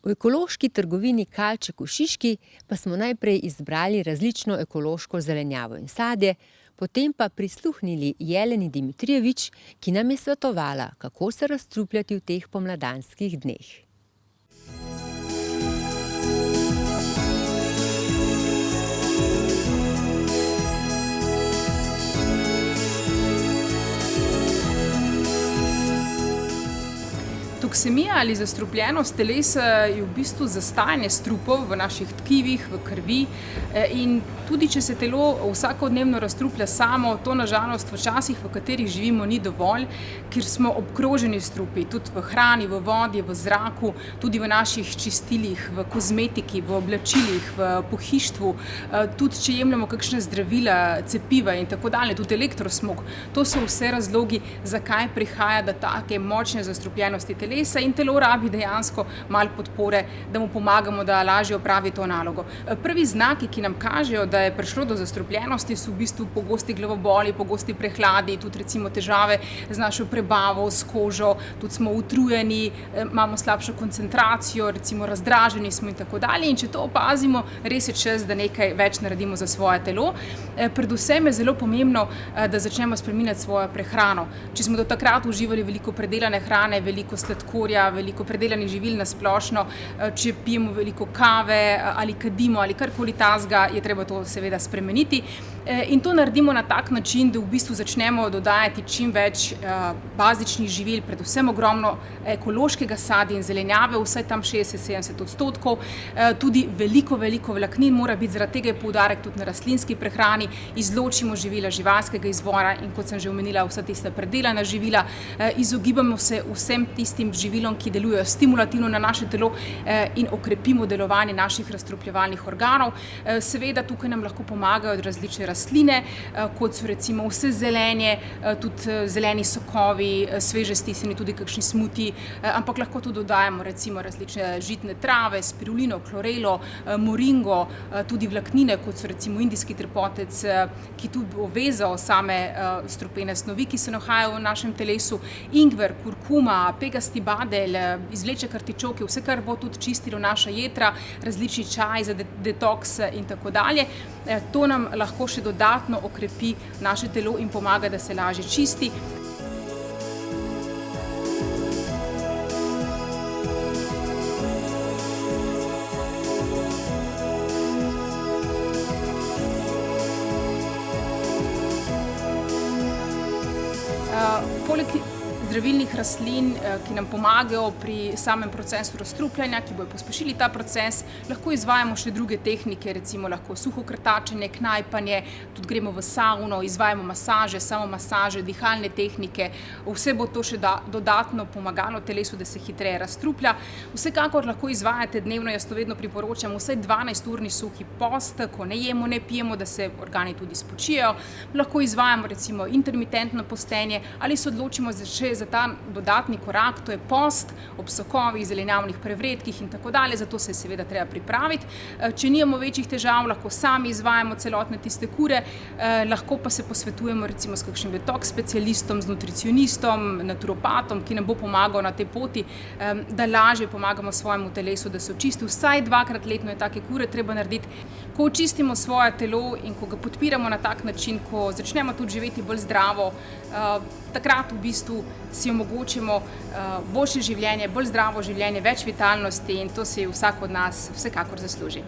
V ekološki trgovini Kalček v Šiški pa smo najprej izbrali različno ekološko zelenjavo in sadje, potem pa prisluhnili Jeleni Dimitrijevič, ki nam je svetovala, kako se razstrupljati v teh pomladanskih dneh. Toksemija ali zastrupljenost telesa je v bistvu zastajanje strupov v naših tkivih, v krvi in tudi če se telo vsakodnevno razstruplja samo, to nažalost v časih, v katerih živimo, ni dovolj, ker smo obkroženi strupi, tudi v hrani, v vodi, v zraku, tudi v naših čistilih, v kozmetiki, v oblačilih, v pohištvu, tudi če jemljemo kakšne zdravila, cepiva in tako dalje, tudi elektrosmog. To so vse razlogi, zakaj prihaja do take močne zastrupljenosti telesa in telo rabi dejansko malo podpore, da mu pomagamo, da lažje opravi to nalogo. Prvi znaki, ki nam kažejo, da je prišlo do zastrupljenosti, so v bistvu pogosti glavoboli, pogosti prehladi, tudi recimo težave z našo prebavo, s kožo, tudi smo utrujeni, imamo slabšo koncentracijo, recimo razdraženi smo in tako dalje. In če to opazimo, res je čas, da nekaj več naredimo za svoje telo. Predvsem je zelo pomembno, da začnemo spreminjati svojo prehrano. Če smo do takrat uživali veliko predelane hrane, veliko sladkorja, veliko predelanih živil na splošno, če pijemo veliko kave ali kadimo ali karkoli takega, je treba to seveda spremeniti. In to naredimo na tak način, da v bistvu začnemo dodajati čim več bazičnih živil, predvsem ogromno ekološkega sadja in zelenjave, vsaj tam 60-70%. Tudi veliko vlaknin mora biti, zaradi tega je poudarek tudi na rastlinski prehrani. Izločimo živila živalskega izvora in, kot sem že omenila, vsa tista predelana živila. Izogibamo se vsem tistim živilom, ki delujejo stimulativno na naše telo in okrepimo delovanje naših razstrupljevalnih organov. Seveda tukaj nam lahko pomagajo različne rastline, kot so recimo vse zelenje, tudi zeleni sokovi, sveže stisnjeni tudi kakšni smuti, ampak lahko tudi dodajamo recimo različne žitne trave, spirulino, klorelo, moringo, tudi vlaknine, kot so recimo indijski trpotec, ki tudi povezo same strupene snovi, ki se nahajajo v našem telesu, ingver, kurkuma, pegasti badelj, izvleček artičoke, vse, kar bo tudi čistilo naša jetra, različni čaj za detoks in tako dalje. To nam lahko še dodatno okrepi naše telo in pomaga, da se lažje čisti. Poleg zdravilnih rastlin, ki nam pomagajo pri samem procesu razstrupljanja, ki bodo pospešili ta proces, lahko izvajamo še druge tehnike, recimo lahko suho krtačenje, knajpanje, tudi gremo v savno, izvajamo masaže, samomasaže, dihalne tehnike. Vse bo to še dodatno pomagalo telesu, da se hitreje razstruplja. Vsekakor lahko izvajate dnevno, jaz to vedno priporočam, vsaj 12-urni suhi post, ko ne jemo, ne pijemo, da se organi tudi spočijejo. Lahko izvajamo recimo intermitentno postenje ali se odločimo še za ta dodatni korak, to je post ob sokovih, zelenjavnih prevredkih in tako dalje, zato se je seveda treba pripraviti. Če nimamo večjih težav, lahko sami izvajamo celotne tiste kure, lahko pa se posvetujemo recimo s kakšnim detoks specialistom, z nutricionistom, naturopatom, ki nam bo pomagal na tej poti, da lažje pomagamo svojemu telesu, da se očisti. Vsaj 2-krat letno je take kure treba narediti. Ko očistimo svoje telo in ko ga podpiramo na tak način, ko začnemo tudi živeti bolj zdravo, takrat v bistvu si omogočimo boljše življenje, bolj zdravo življenje, več vitalnosti in to si vsak od nas vsekakor zasluži.